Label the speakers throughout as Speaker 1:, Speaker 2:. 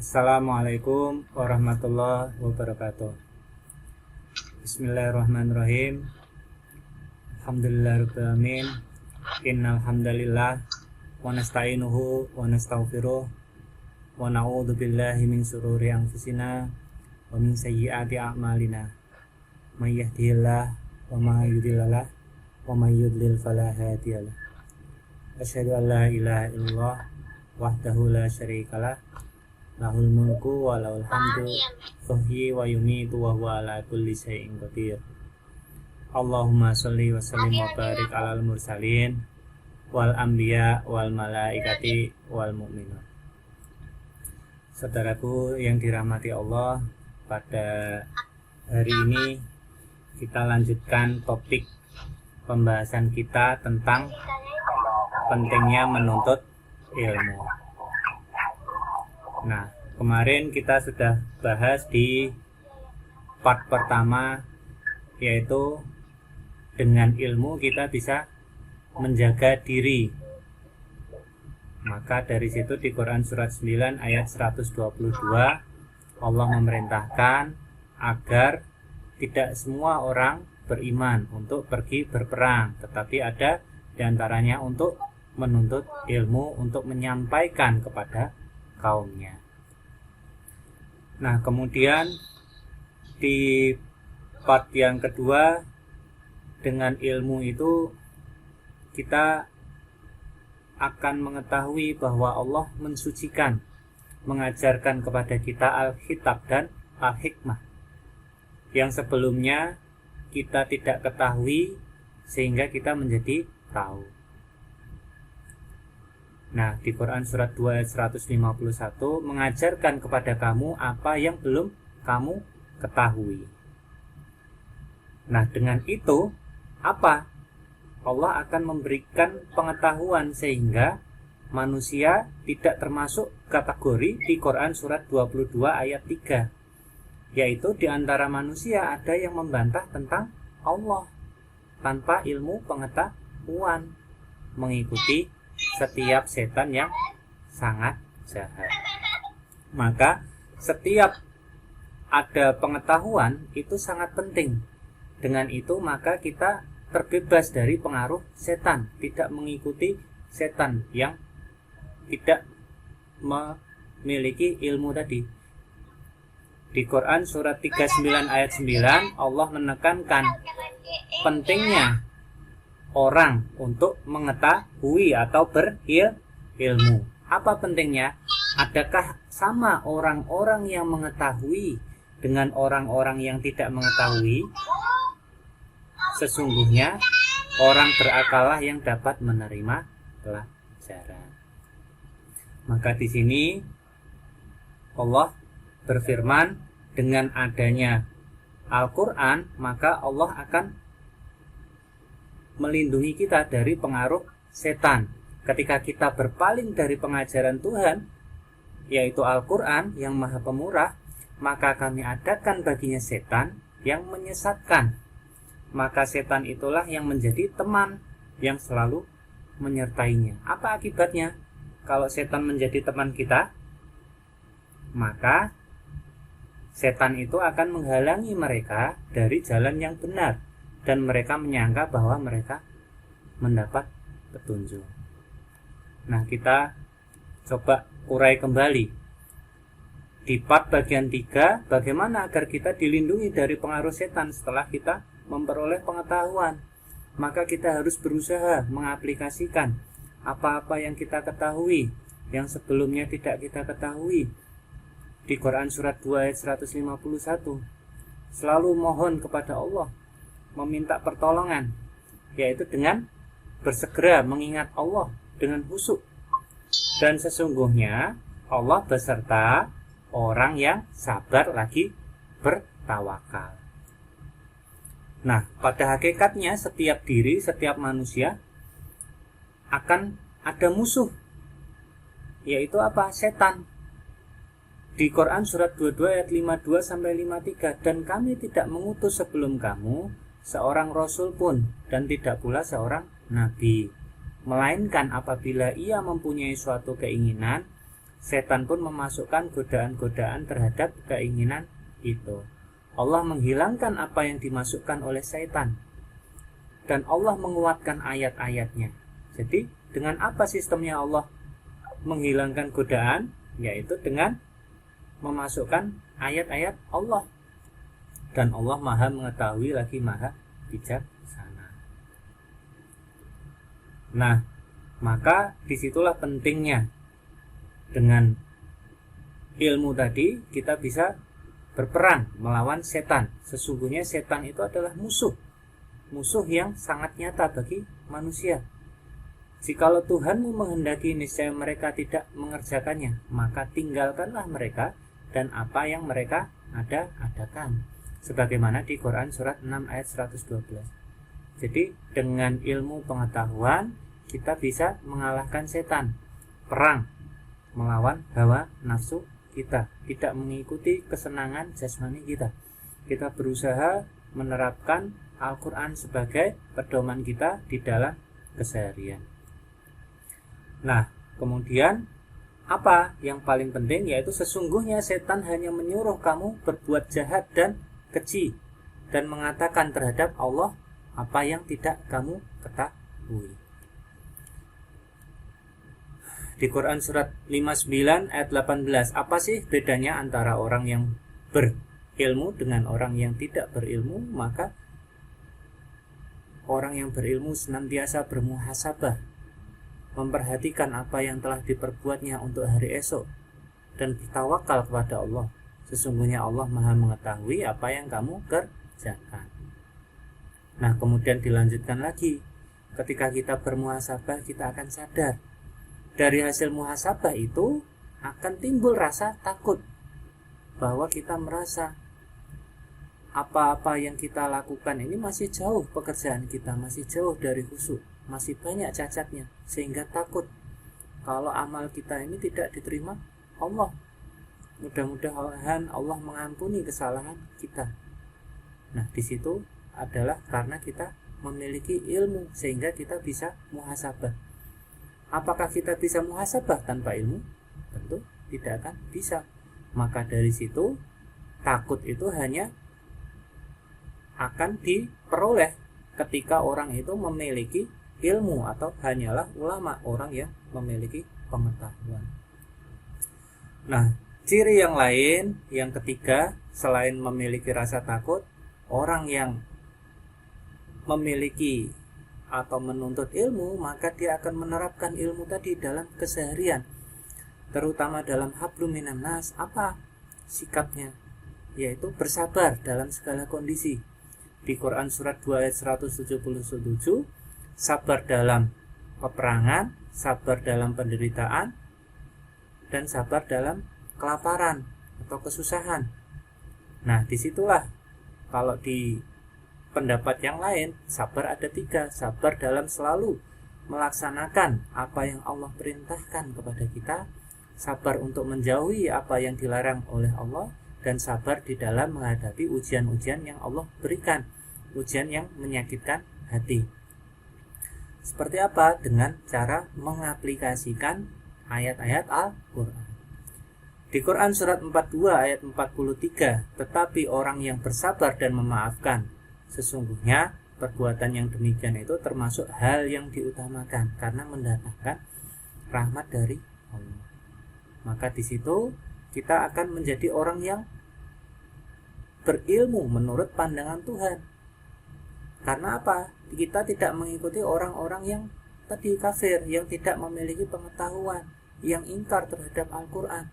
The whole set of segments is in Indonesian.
Speaker 1: Assalamualaikum warahmatullahi wabarakatuh. Bismillahirrahmanirrahim. Alhamdulillahirabbil alamin. Innal hamdalillah wa nasta'inuhu wa nastaghfiruh wa na'udzu billahi min shururi anfusina wa min sayyiati a'malina. May yahdihillahu wa may yudlil wa may yudlil fala hadiyalah. Asyhadu an la ilaha illallah wahdahu la syarikalah lahul mulku wa lahul hamdu yuhyi wa yumiitu wa huwa ala kulli syai'in qadir. Allahumma sholli wa sallim wa barik alal mursalin wal anbiya wal malaikati wal mu'minun. Saudaraku yang dirahmati Allah, pada hari ini kita lanjutkan topik pembahasan kita tentang pentingnya menuntut ilmu. Nah, kemarin kita sudah bahas di part pertama, yaitu dengan ilmu kita bisa menjaga diri. Maka dari situ di Quran surat 9 ayat 122 Allah memerintahkan agar tidak semua orang beriman untuk pergi berperang, tetapi ada diantaranya untuk menuntut ilmu, untuk menyampaikan kepada kaumnya. Nah, kemudian di part yang kedua, dengan ilmu itu kita akan mengetahui bahwa Allah mensucikan, mengajarkan kepada kita Al-Kitab dan Al-Hikmah yang sebelumnya kita tidak ketahui, sehingga kita menjadi tahu. Nah, di Quran surat 2 ayat 151 mengajarkan kepada kamu apa yang belum kamu ketahui. Nah, dengan itu apa? Allah akan memberikan pengetahuan sehingga manusia tidak termasuk kategori di Quran surat 22 ayat 3. Yaitu di antara manusia ada yang membantah tentang Allah tanpa ilmu pengetahuan, mengikuti setiap setan yang sangat jahat. Maka setiap ada pengetahuan itu sangat penting. Dengan itu maka kita terbebas dari pengaruh setan, tidak mengikuti setan yang tidak memiliki ilmu tadi. Di Quran surat 39 ayat 9 Allah menekankan pentingnya orang untuk mengetahui atau berilmu. Apa pentingnya? Adakah sama orang-orang yang mengetahui dengan orang-orang yang tidak mengetahui? Sesungguhnya orang berakalah yang dapat menerima pelajaran. Maka di sini Allah berfirman, dengan adanya Al-Quran maka Allah akan melindungi kita dari pengaruh setan. Ketika kita berpaling dari pengajaran Tuhan, yaitu Al-Quran yang Maha Pemurah, maka kami adakan baginya setan yang menyesatkan. Maka setan itulah yang menjadi teman yang selalu menyertainya. Apa akibatnya? Kalau setan menjadi teman kita, maka setan itu akan menghalangi mereka dari jalan yang benar, dan mereka menyangka bahwa mereka mendapat petunjuk. Nah, kita coba urai kembali di part bagian 3, bagaimana agar kita dilindungi dari pengaruh setan setelah kita memperoleh pengetahuan. Maka kita harus berusaha mengaplikasikan apa-apa yang kita ketahui yang sebelumnya tidak kita ketahui. Di Quran surat 2 ayat 151 selalu mohon kepada Allah, meminta pertolongan, yaitu dengan bersegera mengingat Allah dengan khusyuk. Dan sesungguhnya Allah beserta orang yang sabar lagi bertawakal. Nah, pada hakikatnya setiap diri, setiap manusia akan ada musuh, yaitu apa? Setan. Di Quran surat 22 ayat 52 sampai 53, dan kami tidak mengutus sebelum kamu seorang rasul pun, dan tidak pula seorang nabi, melainkan apabila ia mempunyai suatu keinginan, setan pun memasukkan godaan-godaan terhadap keinginan itu. Allah menghilangkan apa yang dimasukkan oleh setan, dan Allah menguatkan ayat-ayatnya. Jadi dengan apa sistemnya Allah menghilangkan godaan? Yaitu dengan memasukkan ayat-ayat Allah. Dan Allah maha mengetahui lagi maha bijaksana. Nah, maka disitulah pentingnya dengan ilmu tadi kita bisa berperang melawan setan. Sesungguhnya setan itu adalah musuh yang sangat nyata bagi manusia. Jikalau Tuhanmu menghendaki niscaya mereka tidak mengerjakannya, maka tinggalkanlah mereka dan apa yang mereka adakan. Sebagaimana di Quran surat 6 ayat 112. Jadi dengan ilmu pengetahuan kita bisa mengalahkan setan. Perang melawan hawa nafsu kita, tidak mengikuti kesenangan jasmani kita. Kita berusaha menerapkan Al-Quran sebagai pedoman kita di dalam keseharian. Nah, kemudian apa yang paling penting? Yaitu sesungguhnya setan hanya menyuruh kamu berbuat jahat dan keji dan mengatakan terhadap Allah apa yang tidak kamu ketahui. Di Quran surat 59 ayat 18, apa sih bedanya antara orang yang berilmu dengan orang yang tidak berilmu? Maka orang yang berilmu senantiasa bermuhasabah, memperhatikan apa yang telah diperbuatnya untuk hari esok, dan bertawakal kepada Allah. Sesungguhnya Allah maha mengetahui apa yang kamu kerjakan. Nah, kemudian dilanjutkan lagi. Ketika kita bermuhasabah, kita akan sadar. Dari hasil muhasabah itu akan timbul rasa takut. Bahwa kita merasa apa-apa yang kita lakukan ini masih jauh, pekerjaan kita masih jauh dari khusyuk, masih banyak cacatnya, sehingga takut kalau amal kita ini tidak diterima Allah. Mudah-mudahan Allah mengampuni kesalahan kita. Nah, di situ adalah karena kita memiliki ilmu sehingga kita bisa muhasabah. Apakah kita bisa muhasabah tanpa ilmu? Tentu tidak akan bisa. Maka dari situ takut itu hanya akan diperoleh ketika orang itu memiliki ilmu atau hanyalah ulama, orang yang memiliki pengetahuan. Nah, ciri yang lain, yang ketiga, selain memiliki rasa takut, orang yang memiliki atau menuntut ilmu, maka dia akan menerapkan ilmu tadi dalam keseharian, terutama dalam hablum minan nas. Apa sikapnya? Yaitu bersabar dalam segala kondisi. Di Quran surat 2 ayat 177, sabar dalam peperangan, sabar dalam penderitaan, dan sabar dalam kelaparan atau kesusahan. Nah, disitulah kalau di pendapat yang lain, sabar ada 3. Sabar dalam selalu melaksanakan apa yang Allah perintahkan kepada kita, sabar untuk menjauhi apa yang dilarang oleh Allah, dan sabar di dalam menghadapi ujian-ujian yang Allah berikan, ujian yang menyakitkan hati. Seperti apa? Dengan cara mengaplikasikan ayat-ayat Al-Quran. Di Quran surat 42 ayat 43, tetapi orang yang bersabar dan memaafkan, sesungguhnya perbuatan yang demikian itu termasuk hal yang diutamakan karena mendatangkan rahmat dari Allah. Maka di situ kita akan menjadi orang yang berilmu menurut pandangan Tuhan. Karena apa? Kita tidak mengikuti orang-orang yang tadi kafir, yang tidak memiliki pengetahuan, yang ingkar terhadap Al-Quran.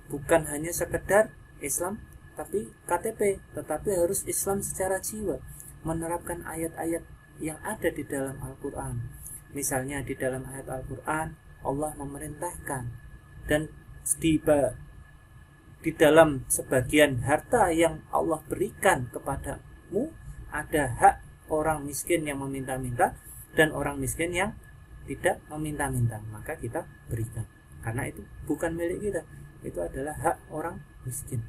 Speaker 1: Bukan hanya sekedar Islam tapi KTP, tetapi harus Islam secara jiwa, menerapkan ayat-ayat yang ada di dalam Al-Quran. Misalnya di dalam ayat Al-Quran Allah memerintahkan, dan di dalam sebagian harta yang Allah berikan kepadamu ada hak orang miskin yang meminta-minta dan orang miskin yang tidak meminta-minta, maka kita berikan. Karena itu bukan milik kita, itu adalah hak orang miskin.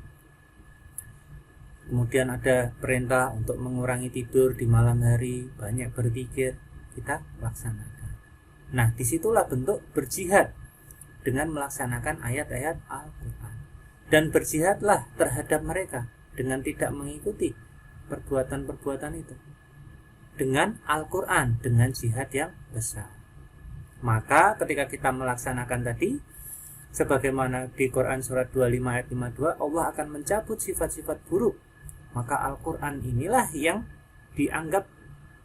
Speaker 1: Kemudian ada perintah untuk mengurangi tidur di malam hari, banyak berpikir, kita laksanakan. Nah, disitulah bentuk berjihad dengan melaksanakan ayat-ayat Al-Quran. Dan berjihadlah terhadap mereka dengan tidak mengikuti perbuatan-perbuatan itu, dengan Al-Quran, dengan jihad yang besar. Maka ketika kita melaksanakan tadi, sebagaimana di Quran surat 25 ayat 52, Allah akan mencabut sifat-sifat buruk. Maka Al-Quran inilah yang dianggap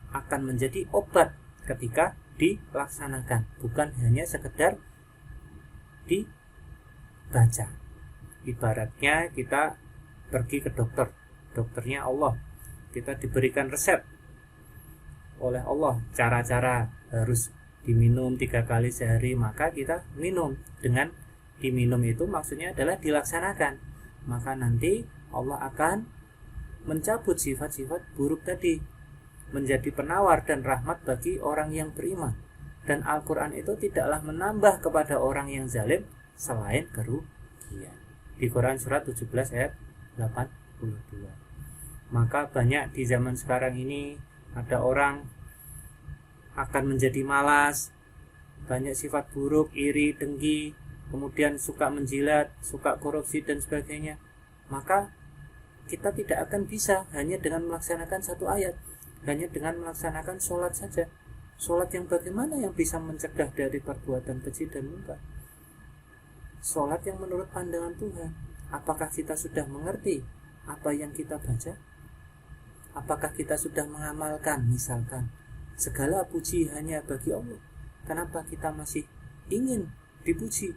Speaker 1: akan menjadi obat ketika dilaksanakan, bukan hanya sekedar dibaca. Ibaratnya kita pergi ke dokter, dokternya Allah, kita diberikan resep oleh Allah, cara-cara harus diminum 3 kali sehari, maka kita minum. Dengan diminum itu maksudnya adalah dilaksanakan, maka nanti Allah akan mencabut sifat-sifat buruk tadi, menjadi penawar dan rahmat bagi orang yang beriman. Dan Al-Quran itu tidaklah menambah kepada orang yang zalim selain kerugian. Di Quran surat 17 ayat 82. Maka banyak di zaman sekarang ini ada orang akan menjadi malas, banyak sifat buruk, iri, dengki, kemudian suka menjilat, suka korupsi dan sebagainya. Maka kita tidak akan bisa hanya dengan melaksanakan satu ayat, hanya dengan melaksanakan sholat saja. Sholat yang bagaimana yang bisa mencegah dari perbuatan keji dan munkar? Sholat yang menurut pandangan Tuhan. Apakah kita sudah mengerti apa yang kita baca? Apakah kita sudah mengamalkan? Misalkan segala puji hanya bagi Allah, kenapa kita masih ingin dipuji?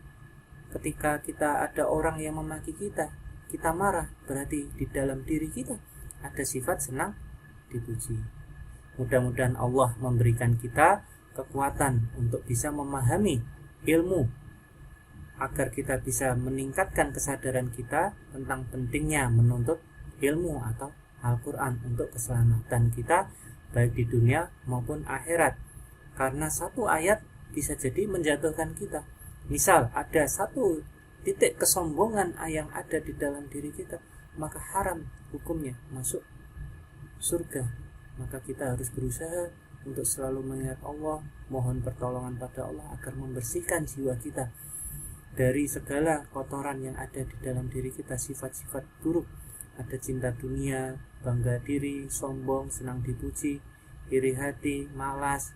Speaker 1: Ketika kita ada orang yang memaki kita, kita marah, berarti di dalam diri kita ada sifat senang dipuji. Mudah-mudahan Allah memberikan kita kekuatan untuk bisa memahami ilmu, agar kita bisa meningkatkan kesadaran kita tentang pentingnya menuntut ilmu atau Al-Quran untuk keselamatan kita baik di dunia maupun akhirat. Karena satu ayat bisa jadi menjatuhkan kita. Misal ada satu titik kesombongan yang ada di dalam diri kita, maka haram hukumnya masuk surga. Maka kita harus berusaha untuk selalu mengingat Allah, mohon pertolongan pada Allah agar membersihkan jiwa kita dari segala kotoran yang ada di dalam diri kita, sifat-sifat buruk. Ada cinta dunia, bangga diri, sombong, senang dipuji, iri hati, malas,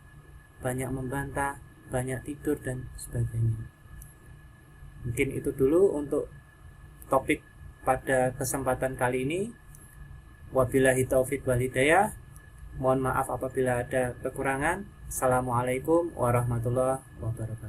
Speaker 1: banyak membantah, banyak tidur dan sebagainya. Mungkin itu dulu untuk topik pada kesempatan kali ini. Wabillahi taufiq wal hidayah. Mohon maaf apabila ada kekurangan. Assalamualaikum warahmatullahi wabarakatuh.